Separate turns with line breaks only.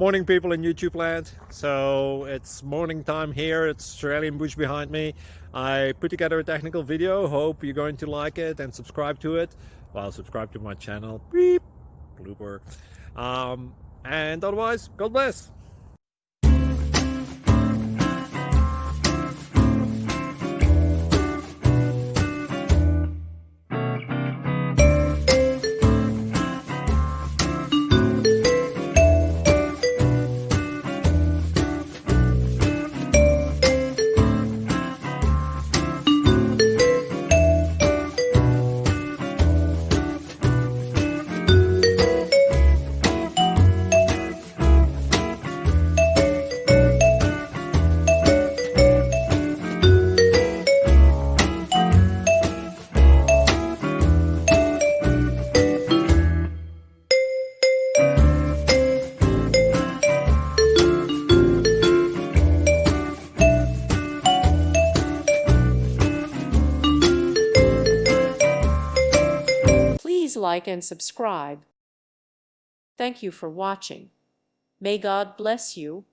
Morning, people in YouTube land. So it's morning time here. It's Australian bush behind me. I put together a technical video. Hope you're going to like it and subscribe to it. Well, subscribe to my channel. Beep. Blooper. And otherwise, God bless.
Please like and subscribe. Thank you for watching. May God bless you.